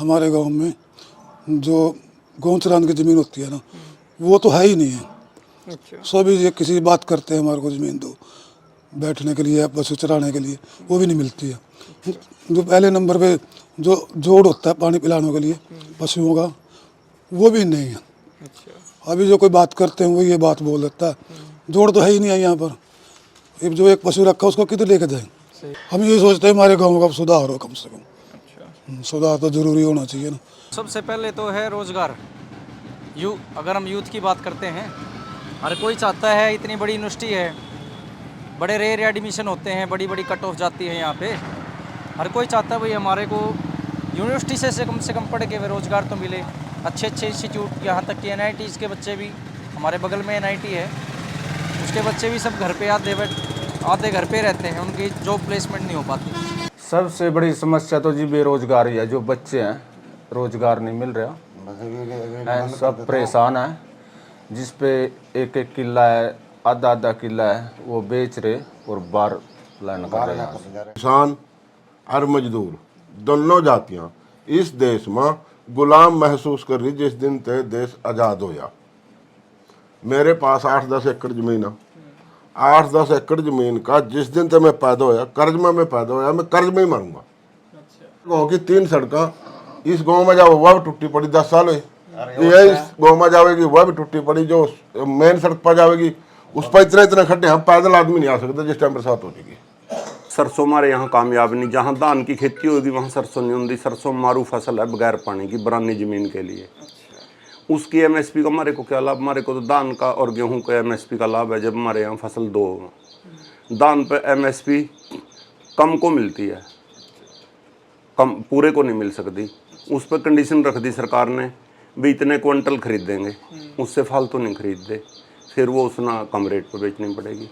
हमारे गांव में जो गाँव चरान की ज़मीन होती है ना, वो तो है ही नहीं है। अच्छा। सभी ये किसी बात करते हैं हमारे को ज़मीन दो बैठने के लिए, पशु चराने के लिए, वो भी नहीं मिलती है। जो पहले नंबर पे जो जोड़ होता है पानी पिलाने के लिए पशुओं का, वो भी नहीं है। अच्छा। अभी जो कोई बात करते हैं वो ये बात बोल देता है, जोड़ तो है ही नहीं है यहाँ पर। अब जो एक पशु रखा उसको किधर लेके जाएं? सही। हम ये सोचते हैं हमारे गाँव का सुधार हो कम से कम। अच्छा। सुधार तो जरूरी होना चाहिए ना। सबसे पहले तो है रोज़गार। अगर हम यूथ की बात करते हैं, हर कोई चाहता है, इतनी बड़ी यूनिवर्सिटी है, बड़े रेयर एडमिशन होते हैं, बड़ी बड़ी कट ऑफ जाती है यहाँ पे। हर कोई चाहता है भाई हमारे को यूनिवर्सिटी से कम पढ़ के रोज़गार तो मिले। अच्छे अच्छे इंस्टीट्यूट, यहाँ तक कि NITs के बच्चे भी, हमारे बगल में NIT है, उसके बच्चे भी सब घर पे आधे घर पे रहते हैं, उनकी जॉब प्लेसमेंट नहीं हो पाती। सबसे बड़ी समस्या तो जी बेरोजगारी है। जो बच्चे हैं रोजगार नहीं मिल रहा है, सब परेशान है। जिस पे एक एक किला है, आधा आधा किला है, वो बेच रहे और बाहर लाइन कर रहे हैं। किसान और मजदूर दोनों जातियां इस देश में गुलाम महसूस कर रही जिस दिन ते देश आज़ाद होया। मेरे पास 8-10 एकड़ जमीन है। 8-10 एकड़ जमीन का जिस दिन तक मैं पैदा होया, कर्ज में मैं पैदा होया, मैं कर्ज में ही मरूंगा। गाँव की 3 सड़कें इस गांव में जाओ वह भी टूटी पड़ी, 10 साल हुए। ये इस गाँव में जाएगी वह भी टूटी पड़ी, जो मेन सड़क पर जाएगी उस पर इतने खड्डे हैं, पैदल आदमी नहीं आ सकता जिस टाइम बरसात हो जाएगी। सरसों हमारे यहाँ कामयाब नहीं, जहाँ धान की खेती होगी वहाँ सरसों नहीं होती। सरसों मारू फसल है बगैर पानी की, बरानी ज़मीन के लिए। उसकी MSP का हमारे को क्या लाभ? हमारे को तो धान का और गेहूं का MSP का लाभ है। जब हमारे यहाँ फसल 2 धान पे MSP कम को मिलती है, कम पूरे को नहीं मिल सकती। उस पर कंडीशन रख दी सरकार ने भी इतने क्विंटल खरीदेंगे, उससे फालतू नहीं खरीदते, फिर वो उसना कम रेट पर बेचनी पड़ेगी।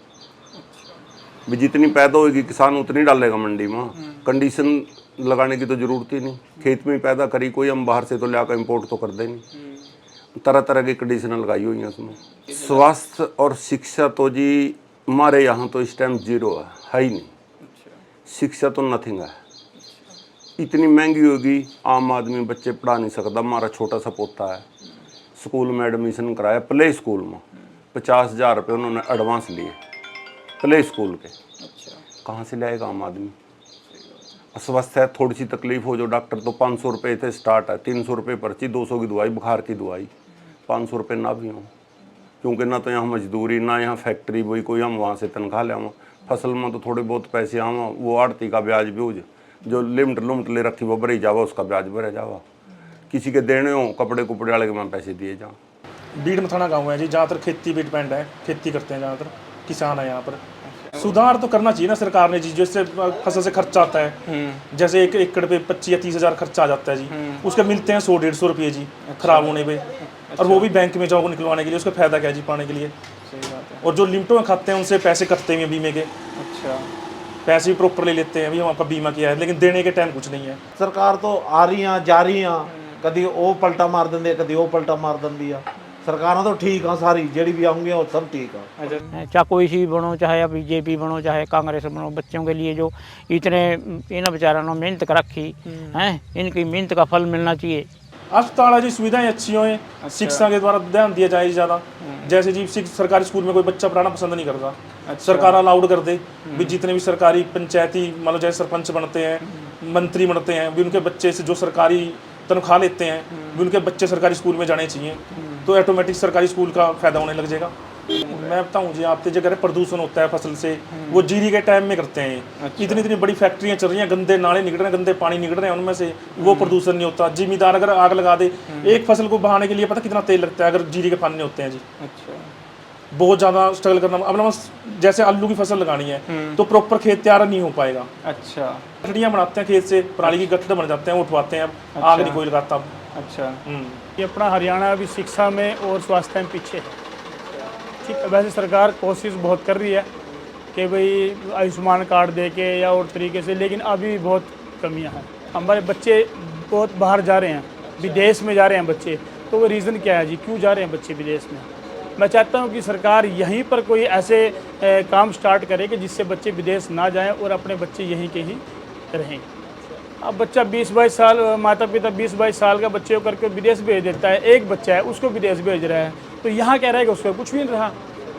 भी जितनी पैदा होगी किसान उतनी डालेगा मंडी में। कंडीशन लगाने की तो ज़रूरत ही नहीं, खेत में पैदा करी कोई, हम बाहर से तो लाकर इम्पोर्ट तो कर दे नहीं। तरह तरह की कंडीशन लगाई हुई हैं उसमें। स्वास्थ्य और शिक्षा तो जी हमारे यहाँ तो इस टाइम 0 है ही नहीं। शिक्षा तो नथिंग है। इतनी महंगी होगी, आम आदमी बच्चे पढ़ा नहीं सकता। हमारा छोटा सा पोता है, स्कूल में एडमिशन कराया, प्ले स्कूल में 50,000 रुपये उन्होंने एडवांस लिए प्ले स्कूल के। कहाँ से लाएगा आम आदमी? अस्वस्थ है, थोड़ी सी तकलीफ हो जो डॉक्टर तो 500 रुपये थे स्टार्ट है, 300 रुपये पर्ची, 200 की दवाई, बुखार की दवाई, 500 रुपये ना भी हो। क्योंकि ना तो यहाँ मजदूरी, ना यहाँ फैक्ट्री, वही कोई हम वहाँ से तनख्वाह ले आवा। फसल में तो थोड़े बहुत पैसे आवा, वो आड़ती का ब्याज भी जो लिमिट ले रखी वो भरी जावा, उसका ब्याज भरा जावा। किसी के देने हो कपड़े कुपड़े वाले के मैं पैसे दिए जाऊँ। बीड़ मथाना गाँव है जी, ज़्यादातर खेती पे डिपेंड है, खेती करते हैं ज़्यादातर किसान है यहाँ पर। सुधार तो करना चाहिए ना सरकार ने जी, जैसे फसल से खर्चा आता है, जैसे 1 एकड़ पे 25 या 30 हज़ार खर्चा आ जाता है जी, उसके मिलते हैं 100-150 रुपये जी खराब होने पे, और वो भी बैंक में जाओ निकलवाने के लिए, उसका फायदा क्या है जी पाने के लिए। सही बात है। और जो लिमिटों में खाते हैं उनसे पैसे कटते हैं बीमे के। अच्छा। पैसे भी प्रॉपर ले लेते हैं, अभी हम आपका बीमा किया है, लेकिन देने के टाइम कुछ नहीं है। सरकार तो आ रही जा रही, कभी वो पलटा मार देंगे, कभी वो पलटा मार देंगी। सरकार तो ठीक है, सारी जेडी भी आऊँगी और सब ठीक है। चाहे कोई सी बनो, चाहे BJP बनो, चाहे कांग्रेस बनो, बच्चों के लिए जो इतने इन बेचारों ने मेहनत कर रखी हैं, इनकी मेहनत का फल मिलना चाहिए। अस्पताल है जी, सुविधाएं अच्छी हों, शिक्षा के द्वारा ध्यान दिया जाए ज़्यादा। जैसे जी सरकारी स्कूल में कोई बच्चा पढ़ाना पसंद नहीं करता, सरकार अलाउड कर दे भी जितने भी सरकारी पंचायती मतलब जैसे सरपंच बनते हैं, मंत्री बनते हैं, भी उनके बच्चे से जो सरकारी तनख्वाह लेते हैं, भी उनके बच्चे सरकारी स्कूल में जाने चाहिए, तो ऑटोमेटिक सरकारी स्कूल का फायदा होने लग जाएगा। मैं बताऊं जी, आपके जगह प्रदूषण होता है फसल से, वो जीरी के टाइम में करते हैं। इतनी बड़ी फैक्ट्रियां चल रही हैं, गंदे नाले निकल रहे हैं, गंदे पानी निकल रहे हैं उनमें से, वो प्रदूषण नहीं होता। जिम्मेदार अगर आग लगा दे, एक फसल को बहाने के लिए पता कितना तेल लगता है अगर जीरी के पानी नहीं होते हैं जी। अच्छा। बहुत ज़्यादा स्ट्रगल करना। अब जैसे आलू की फसल लगानी है तो प्रॉपर खेत तैयार नहीं हो पाएगा। अच्छा। गठड़ियाँ बनाते हैं खेत से, पराली की गठड़ बन जाते हैं, उठवाते हैं, अब आग नहीं कोई लगाता। अच्छा। ये अपना हरियाणा अभी शिक्षा में और स्वास्थ्य में पीछे है। ठीक है, वैसे सरकार कोशिश बहुत कर रही है कि भाई आयुष्मान कार्ड दे के या और तरीके से, लेकिन अभी भी बहुत कमियां हैं। हमारे बच्चे बहुत बाहर जा रहे हैं, विदेश में जा रहे हैं बच्चे, तो वो रीज़न क्या है जी, क्यों जा रहे हैं बच्चे विदेश में? मैं चाहता हूं कि सरकार यहीं पर कोई ऐसे काम स्टार्ट करे कि जिससे बच्चे विदेश ना जाएं और अपने बच्चे यहीं के ही रहें। अब बच्चा 20-22 साल, माता पिता 20-22 साल का बच्चे को करके विदेश भेज देता है, एक बच्चा है उसको विदेश भेज रहा है, तो यहाँ क्या रहेगा, उसका कुछ भी नहीं रहा।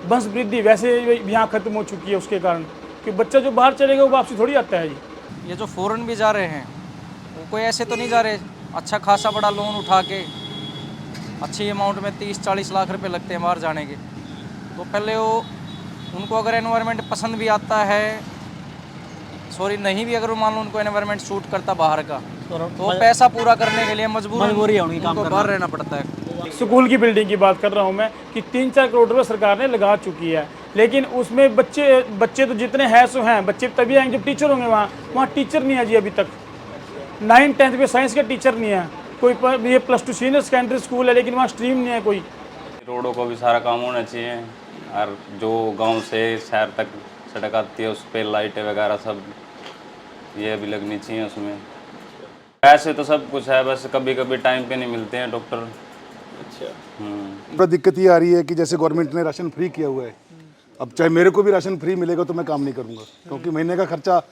वंश वृद्धि वैसे यहाँ खत्म हो चुकी है उसके कारण, कि बच्चा जो बाहर चलेगा वो वापसी थोड़ी आता है जी। ये जो फ़ॉरेन भी जा रहे हैं वो कोई ऐसे तो नहीं जा रहे, अच्छा खासा बड़ा लोन उठा के अच्छी अमाउंट में 30-40 लाख रुपए लगते हैं बाहर जाने के। तो पहले वो उनको अगर एनवायरनमेंट पसंद भी आता है, सॉरी नहीं भी, अगर मान लो उनको एनवायरनमेंट सूट करता बाहर का, तो पैसा पूरा करने के लिए मजबूरी है उनको बाहर रहना पड़ता है। स्कूल की बिल्डिंग की बात कर रहा हूँ मैं, कि 3-4 करोड़ रुपये सरकार ने लगा चुकी है, लेकिन उसमें बच्चे तो जितने हैं सो हैं, बच्चे तभी आएंगे जब टीचर होंगे। वहाँ टीचर नहीं है जी अभी तक, 9-10th में साइंस के टीचर नहीं है कोई, ये +2 सीनियर सेकेंडरी स्कूल है लेकिन वहाँ स्ट्रीम नहीं है कोई। रोडों को भी सारा काम होना चाहिए, और जो गांव से शहर तक सड़क आती है उस पर लाइटें वगैरह सब ये भी लगनी चाहिए उसमें। ऐसे तो सब कुछ है, बस कभी कभी टाइम पे नहीं मिलते हैं डॉक्टर। अच्छा। बड़ा दिक्कत ये आ रही है कि जैसे गवर्नमेंट ने राशन फ्री किया हुआ है, अब चाहे मेरे को भी राशन फ्री मिलेगा तो मैं काम नहीं करूँगा, क्योंकि महीने का खर्चा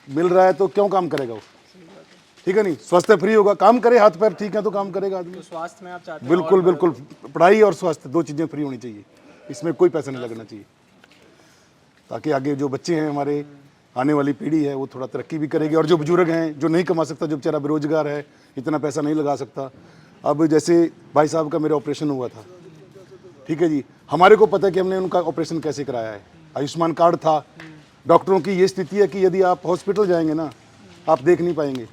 मिल रहा है तो क्यों काम करेगा वो, ठीक है नहीं। स्वास्थ्य फ्री होगा, काम करे, हाथ पैर ठीक है तो काम करेगा आदमी। स्वास्थ्य में आप चाहते हैं? बिल्कुल बिल्कुल, पढ़ाई और स्वास्थ्य 2 चीज़ें फ्री होनी चाहिए, इसमें कोई पैसा नहीं लगना चाहिए, ताकि आगे जो बच्चे हैं हमारे, आने वाली पीढ़ी है वो थोड़ा तरक्की भी करेगी। और जो बुजुर्ग हैं जो नहीं कमा सकता, जो बेचारा बेरोजगार है, इतना पैसा नहीं लगा सकता। अब जैसे भाई साहब का मेरा ऑपरेशन हुआ था, ठीक है जी, हमारे को पता है कि हमने उनका ऑपरेशन कैसे कराया है, आयुष्मान कार्ड था। डॉक्टरों की ये स्थिति है कि यदि आप हॉस्पिटल जाएंगे ना, आप देख नहीं पाएंगे।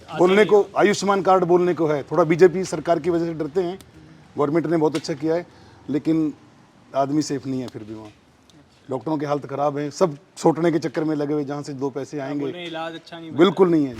बोलने को आयुष्मान कार्ड बोलने को है, थोड़ा बीजेपी सरकार की वजह से डरते हैं। गवर्नमेंट ने बहुत अच्छा किया है, लेकिन आदमी सेफ नहीं है फिर भी वहाँ। डॉक्टरों की हालत ख़राब है, सब छोटने के चक्कर में लगे हुए, जहाँ से 2 पैसे आएंगे। इलाज अच्छा नहीं, बिल्कुल नहीं है।